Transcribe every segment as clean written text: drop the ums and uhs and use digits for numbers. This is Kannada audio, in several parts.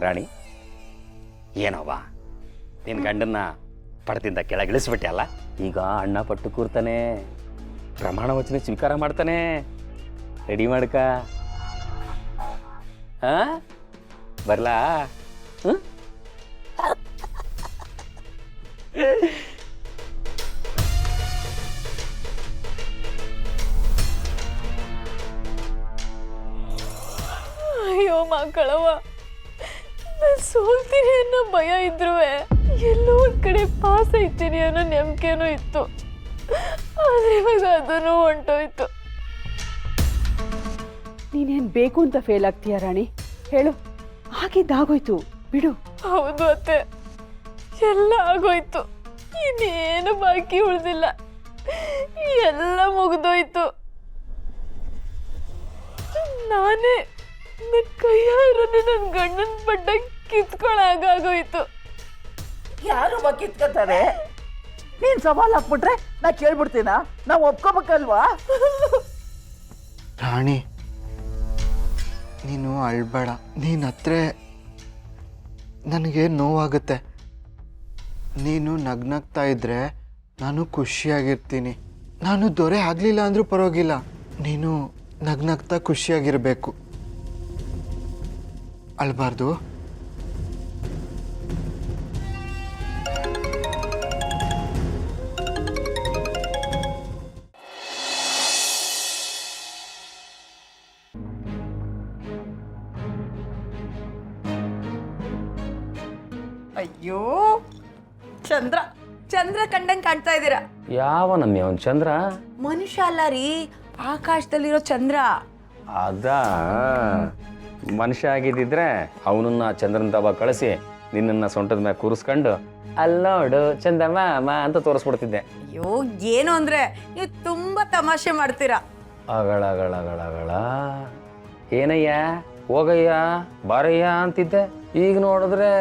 ರಾಣಿ, ಏನೋವ ನಿನ್ನ ಗಂಡನ್ನ ಪಡದಿಂದ ಕೆಳಗಿಳಿಸ್ಬಿಟ್ಟೆ ಅಲ್ಲ. ಈಗ ಅಣ್ಣ ಪಟ್ಟು ಕೂರ್ತಾನೆ, ಪ್ರಮಾಣ ವಚನ ಸ್ವೀಕಾರ ಮಾಡ್ತಾನೆ. ರೆಡಿ ಮಾಡ್ಕ. ಬರ್ಲಾ? ಅಯ್ಯೋ ಮಕ್ಕಳವ್ವ, ನಾನು ಸೋಲ್ತೀನಿ ಅನ್ನೋ ಭಯ ಇದ್ರೂ ಎಲ್ಲೋ ಒಂದು ಕಡೆ ಪಾಸ್ ಐತೀನಿ ಅನ್ನೋ ನಂಬಿಕೆನೂ ಇತ್ತು. ಆದರೆ ಇವಾಗ ಅದನ್ನು ಹೊಂಟೋಯ್ತು. ನೀನೇನು ಬೇಕು ಅಂತ ಫೇಲ್ ಆಗ್ತೀಯ ರಾಣಿ? ಹೇಳು, ಆಗಿದ್ದಾಗೋಯ್ತು, ಬಿಡು. ಹೌದು ಅತ್ತೆ, ಎಲ್ಲ ಆಗೋಯ್ತು. ಇನ್ನೇನು ಬಾಕಿ ಉಳಿದಿಲ್ಲ, ಎಲ್ಲ ಮುಗಿದೋಯ್ತು. ನಾನೇ ನನ್ನ ಕೈಯಾರನೆ ನನ್ನ ಗಂಡನ ಬಡ್ಡ ಕಿತ್ಕೊಳ್ಳಾಗೋಯ್ತು. ಯಾರು ಕಿತ್ಕೊತಾರೆ? ನೀನ್ ಸವಾಲ್ ಹಾಕ್ಬಿಟ್ರೆ ನಾ ಕೇಳ್ಬಿಡ್ತೀನ? ನಾವು ಒಪ್ಕೋಬೇಕಲ್ವಾ? ರಾಣಿ, ನೀನು ಅಳ್ಬೇಡ. ನೀನು ಹತ್ರ ನನಗೆ ನೋವಾಗುತ್ತೆ. ನೀನು ನಗ್ನಗ್ತಾ ಇದ್ರೆ ನಾನು ಖುಷಿಯಾಗಿರ್ತೀನಿ. ನಾನು ದೊರೆ ಆಗಲಿಲ್ಲ ಅಂದರೂ ಪರವಾಗಿಲ್ಲ, ನೀನು ನಗ್ನಗ್ತಾ ಖುಷಿಯಾಗಿರಬೇಕು. ಅಳ್ಬಾರ್ದು. ಅಯ್ಯೋ ಚಂದ್ರ, ಚಂದ್ರ ಕಂಡಂಗ್ ಕಾಣ್ತಾ ಇದ್ದೀರಾ. ಯಾವ ನಮ್ಮಿ ಅವನ್ ಚಂದ್ರ? ಮನುಷ್ಯ ಅಲ್ಲ ರೀ, ಆಕಾಶದಲ್ಲಿರೋ ಚಂದ್ರ. ಅದ ಮನುಷ್ಯ ಆಗಿದ್ದಿದ್ರೆ ಅವನನ್ನ ಚಂದ್ರನ ತವ ಕಳಿಸಿ ನಿನ್ನನ್ನ ಸೊಂಟದ ಮೇಲೆ ಕೂರಿಸ್ಕೊಂಡು ಅಲ್ಲೋಡು ಚಂದಮಾಮ ಅಂತ ತೋರಿಸ್ಬಿಡ್ತಿದ್ದೆ. ಅಯ್ಯೋ ಏನು ಅಂದ್ರೆ ನೀವು ತುಂಬಾ ತಮಾಷೆ ಮಾಡ್ತೀರಾ. ಅಗಳಗಳಗಳಗಳ ಏನಯ್ಯ ಹೋಗಯ್ಯ ಬಾರಯ್ಯ ಅಂತಿದ್ದೆ, ಈಗ ನೋಡಿದ್ರೆ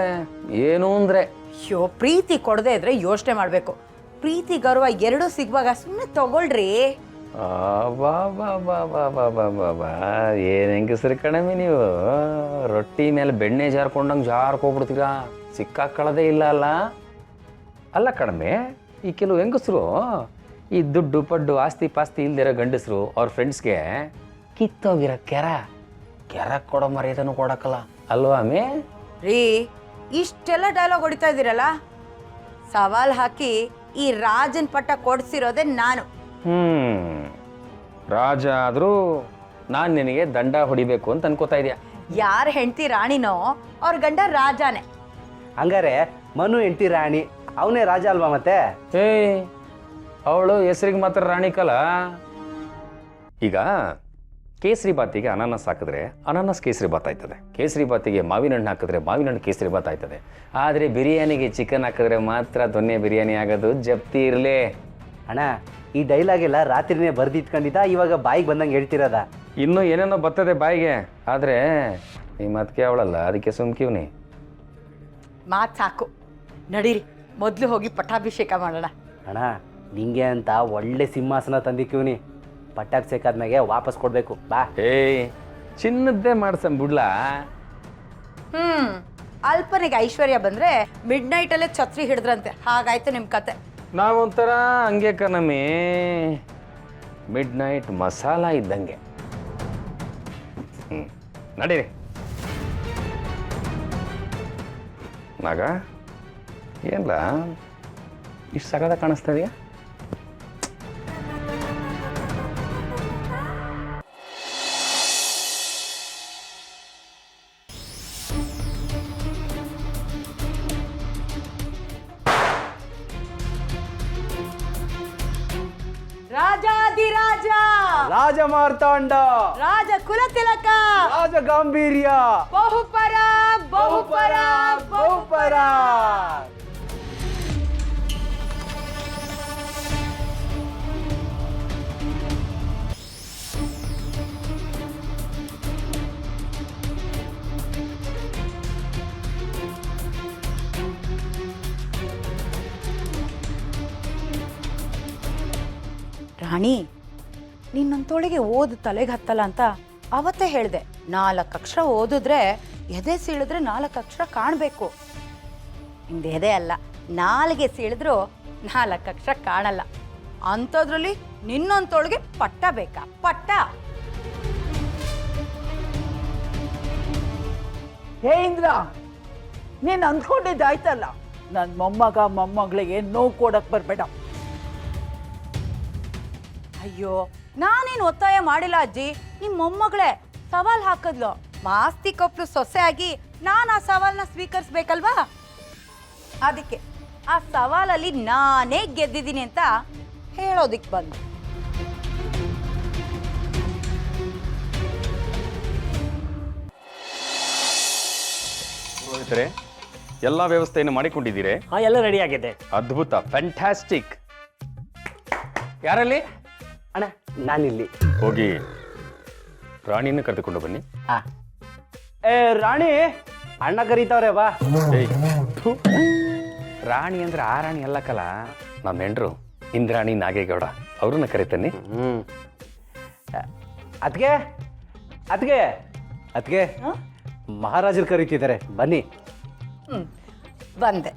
ಏನು ಅಂದ್ರೆ. ಅಯ್ಯೋ ಪ್ರೀತಿ ಕೊಡದೆ ಇದ್ರೆ ಯೋಚನೆ ಮಾಡ್ಬೇಕು. ಪ್ರೀತಿ ಗೌರವ ಎರಡೂ ಸಿಗುವಾಗ ಸುಮ್ಮನೆ ತಗೊಳ್ರಿ. ಏನ್ ಹೆಂಗಸ್ರಿ ಕಣಮಿ ನೀವು, ರೊಟ್ಟಿ ಮೇಲೆ ಬೆಣ್ಣೆ ಜಾರ್ಕೊಂಡಂಗೆ ಜಾರ್ಕೋಗ್ಬಿಡ್ತೀರಾ, ಸಿಕ್ಕಾಕೊಳ್ಳೋದೇ ಇಲ್ಲ ಅಲ್ಲ. ಅಲ್ಲ ಕಣಮೆ, ಈ ಕೆಲವು ಹೆಂಗಸರು ಈ ದುಡ್ಡು ಪಡ್ಡು ಆಸ್ತಿ ಪಾಸ್ತಿ ಇಲ್ದಿರೋ ಗಂಡಸರು ಅವ್ರ ಫ್ರೆಂಡ್ಸ್ಗೆ ಕಿತ್ತೋಗಿರೋ ಕೆರ ಕೊಡೋ ಮರ್ಯಾದನು ಕೊಡಕ್ಕಲ್ಲ ಅಲ್ವಾ ಮೇ? ರೀ ಇಷ್ಟೆಲ್ಲ ಡೈಲಾಗ್ ಹೊಡಿತಾ ಇದ್ದೀರಲ್ಲ, ಸವಾಲ್ ಹಾಕಿ ಈ ರಾಜನ್ ಪಟ್ಟ ಕೊಡ್ಸಿರೋದೆ ನಾನು. ರಾಜ ಆದ್ರೂ ನಾನು ನಿನಗೆ ದಂಡ ಹೊಡಿಬೇಕು ಅಂತ ಅನ್ಕೋತಾ ಇದೆಯಾ? ಯಾರ ಹೆಂಡತಿ ರಾಣಿನೋ ಅವ್ರ ಗಂಡ ರಾಜಾನೆ. ಹಂಗಾರೆ ಮನು ಹೆಂಡತಿ ರಾಣಿ, ಅವನೇ ರಾಜ ಅಲ್ವಾ ಮತ್ತೆ? ಅವಳು ಹೆಸರಿಗೆ ಮಾತ್ರ ರಾಣಿ ಕಲ. ಈಗ ಕೇಸರಿ ಬಾತಿಗೆ ಅನಾನಸ್ ಹಾಕಿದ್ರೆ ಅನಾನಸ್ ಕೇಸರಿ ಬಾತ್ ಆಯ್ತದೆ, ಕೇಸರಿ ಬಾತಿಗೆ ಮಾವಿನ ಹಣ್ಣು ಹಾಕಿದ್ರೆ ಮಾವಿನ ಹಣ್ಣು ಕೇಸರಿ ಬಾತ್ ಆಯ್ತದೆ. ಆದರೆ ಬಿರಿಯಾನಿಗೆ ಚಿಕನ್ ಹಾಕಿದ್ರೆ ಮಾತ್ರ ದೊನ್ನೆ ಬಿರಿಯಾನಿ ಆಗೋದು. ಜಪ್ತಿ ಇರಲಿ ಅಣ್ಣ, ಈ ಡೈಲಾಗ್ ಎಲ್ಲ ರಾತ್ರಿನೇ ಬರ್ದಿಟ್ಕೊಂಡಿದ್ದ, ಇವಾಗ ಬಾಯಿಗೆ ಬಂದಂಗೆ ಹೇಳ್ತಿರೋದ? ಇನ್ನೂ ಏನೇನೋ ಬರ್ತದೆ ಬಾಯಿಗೆ, ಆದರೆ ಈ ಮಾತಿಗೆ ಅವಳಲ್ಲ, ಅದಕ್ಕೆ ಸುಮ್ಕಿವ್ನಿ. ಮಾತು ಸಾಕು, ನಡೀರಿ ಮೊದಲು ಹೋಗಿ ಪಟ್ಟಾಭಿಷೇಕ ಮಾಡೋಣ. ಅಣ್ಣ, ನಿಂಗೆ ಅಂತ ಒಳ್ಳೆ ಸಿಂಹಾಸನ ತಂದಿಕ್ಕಿವ್ನಿ, ಪಟ್ಟಾಭಿಷೇಕ ಆದ್ಮೇಲೆ ವಾಪಸ್ ಕೊಡ್ಬೇಕು. ಬಾ. ಚಿನ್ನದ್ದೇ ಮಾಡ್ಸಂ ಬಿಡ್ಲಾ? ಅಲ್ಪನಿಗೆ ಐಶ್ವರ್ಯ ಬಂದ್ರೆ ಮಿಡ್ ನೈಟ್ ಅಲ್ಲೇ ಛತ್ರಿ ಹಿಡಿದ್ರಂತೆ, ಹಾಗಾಯ್ತು ನಿಮ್ ಕತೆ. ನಾವೊಂಥರ ಹಂಗೆ ಕಣಮಿ, ಮಿಡ್ ನೈಟ್ ಮಸಾಲ ಇದ್ದಂಗೆ. ನಡೀರಿ ಮಗ. ಏನ್ಲ ಇಷ್ಟು ಸಗದ ಕಾಣಿಸ್ತದೆಯಾ? ರಾಜಾಧಿರಾಜ, ರಾಜ ಮಾರ್ತಾಂಡ, ರಾಜ ಕುಲತಿಲಕ, ರಾಜ ಗಾಂಭೀರ್ಯ, ಬಹುಪರ ಬಹುಪರ ಬಹುಪರ. ರಾಣಿ, ನಿನ್ನಂತೋಳಿಗೆ ಓದು ತಲೆಗೆ ಹತ್ತಲ್ಲ ಅಂತ ಅವತ್ತೇ ಹೇಳಿದೆ. 4 ಅಕ್ಷರ ಓದಿದ್ರೆ ಎದೆ ಸೀಳಿದ್ರೆ 4 ಅಕ್ಷರ ಕಾಣಬೇಕು. ನಿಮ್ದು ಎದೆ ಅಲ್ಲ, ನಾಲಿಗೆ ಸೀಳಿದ್ರು 4 ಅಕ್ಷರ ಕಾಣಲ್ಲ. ಅಂಥದ್ರಲ್ಲಿ ನಿನ್ನೊಂತೊಳಗೆ ಪಟ್ಟ ಬೇಕಾ? ಪಟ್ಟ. ಹೇ ಇಂದ್ರ, ನೀನು ಅಂದ್ಕೊಂಡಿದ್ದಾಯ್ತಲ್ಲ, ನನ್ನ ಮೊಮ್ಮಗಳಿಗೆ ನೋವು ಕೊಡಕ್ ಬರಬೇಡ. ಅಯ್ಯೋ, ನಾನೇನು ಒತ್ತಾಯ ಮಾಡಿಲ್ಲ ಅಜ್ಜಿ. ನಿಮ್ಮ ಮೊಮ್ಮಗಳೇ ಸವಾಲ್ ಹಾಕಿದ್ಲು. ಮಾಸ್ತಿ ಕೊಪ್ಪಲು ಸೊಸೆ ಆಗಿ ನಾನು ಆ ಸವಾಲನ್ನ ಸ್ವೀಕರಿಸ್ಬೇಕಲ್ವಾ? ಅದಕ್ಕೆ ಆ ಸವಾಲಲ್ಲಿ ನಾನೇ ಗೆದ್ದಿದ್ದೀನಿ ಅಂತ ಹೇಳೋದಿಕ್ ಬಂದು. ಪುರೋಹಿತರೆ, ಎಲ್ಲ ವ್ಯವಸ್ಥೆಯನ್ನು ಮಾಡಿಕೊಂಡಿದ್ದೀರಿ? ಹಾಂ, ಎಲ್ಲ ರೆಡಿ ಆಗಿದೆ. ಅದ್ಭುತ, ಫ್ಯಾಂಟಾಸ್ಟಿಕ್. ಯಾರಲ್ಲಿ? ಅಣ್ಣ ನಾನಿಲ್ಲಿ. ಹೋಗಿ ರಾಣಿಯನ್ನು ಕರೆದುಕೊಂಡು ಬನ್ನಿ. ಹಾಂ. ರಾಣಿ, ಅಣ್ಣ ಕರೀತಾವ್ರೆ ಬಾ. ಏಯ್, ಥು. ರಾಣಿ ಅಂದ್ರೆ ಆ ರಾಣಿ ಅಲ್ಲ ಕಲ, ನಮ್ಮ ಹೆಂಡ್ರು ಇಂದ್ರಾಣಿ ನಾಗೇಗೌಡ, ಅವ್ರನ್ನ ಕರಿತೇನೆ. ಅದಕ್ಕೆ ಅದಕ್ಕೆ ಅದಕ್ಕೆ ಮಹಾರಾಜರು ಕರೀತಿದ್ದಾರೆ, ಬನ್ನಿ. ಬಂದೆ.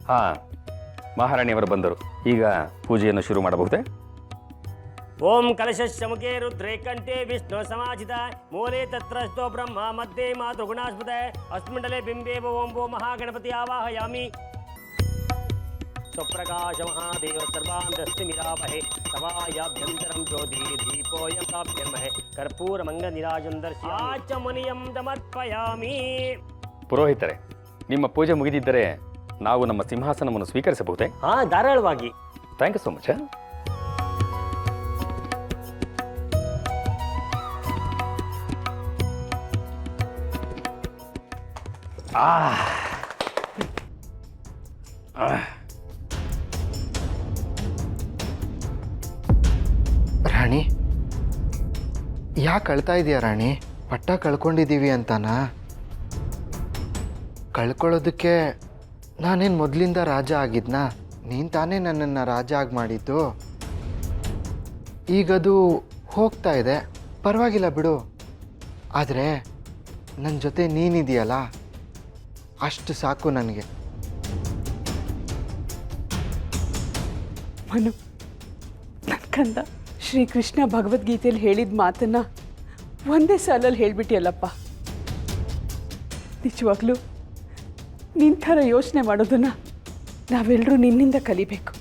ಹಾ, ಮಹಾರಾಣಿಯವರು ಬಂದರು. ಈಗ ಪೂಜೆಯನ್ನು ಶುರು ಮಾಡಬಹುದೇ? ಓಂ ಕಲಶಸ್ಯ ಮುಖೇ ರುದ್ರೇ ಕಂಠೇ ವಿಷ್ಣು ಸಮಾಜಿತ ಮೂಲೆ ತತ್ರಸ್ಥೋ ಬ್ರಹ್ಮ ಮಧ್ಯೆ ಮಾತೃಗುಣಾಸ್ಪದ ಅಸ್ಮಿಂಡಲೆ ಬಿಂಬೇವ ಓಂ ಭೋ ಮಹಾಗಣಪತಿ ಆವಾಹಯಾಮಿ. ಸ್ವಪ್ರಕಾಶ ಮಹಾದೇವ ಸರ್ವಾನ್ ದಸ್ತಿ ನಿರಾಪಹೆ ಸವಾಯಾಭ್ಯಂತರಂ ಜ್ಯೋತಿ ದೀಪೋಯಂ ಕಾಪ್ಯಮಹೆ ಕರ್ಪೂರ ಮಂಗ ನಿರಾಜಂ ದರ್ಶಯಾಮಿ ಆಚಮನಿಯಂ ಸಮರ್ಪಯಾಮಿ. ಪುರೋಹಿತರೆ, ನಿಮ್ಮ ಪೂಜೆ ಮುಗಿದಿದ್ದರೆ ನಾವು ನಮ್ಮ ಸಿಂಹಾಸನವನ್ನು ಸ್ವೀಕರಿಸಬಹುದೇ? ಹಾ, ಧಾರಾಳವಾಗಿ. Thank you so much. ರಾಣಿ, ಯಾಕೆ ಅಳ್ತಾ ಇದೆಯಾ ರಾಣಿ? ಪಟ್ಟ ಕಳ್ಕೊಂಡಿದ್ದೀವಿ ಅಂತನಾ? ಕಳ್ಕೊಳ್ಳೋದಕ್ಕೆ ನಾನೇನು ಮೊದಲಿಂದ ರಾಜ ಆಗಿದ್ನಾ? ನೀನು ತಾನೇ ನನ್ನನ್ನು ರಾಜ ಆಗಿ ಮಾಡಿದ್ದು. ಈಗದು ಹೋಗ್ತಾ ಇದೆ, ಪರವಾಗಿಲ್ಲ ಬಿಡು. ಆದರೆ ನನ್ನ ಜೊತೆ ನೀನಿದೆಯಲ್ಲ, ಅಷ್ಟು ಸಾಕು ನನಗೆ. ಮನು, ನನ್ನ ಕಂದ ಶ್ರೀಕೃಷ್ಣ ಭಗವದ್ಗೀತೆಯಲ್ಲಿ ಹೇಳಿದ ಮಾತನ್ನ ಒಂದೇ ಸಾಲಲ್ಲಿ ಹೇಳ್ಬಿಟ್ಟಿಯಲ್ಲಪ್ಪ. ನಿಜವಾಗ್ಲೂ ನಿನ್ನ ಥರ ಯೋಚನೆ ಮಾಡೋದನ್ನ ನಾವೆಲ್ಲರೂ ನಿನ್ನಿಂದ ಕಲಿಬೇಕು.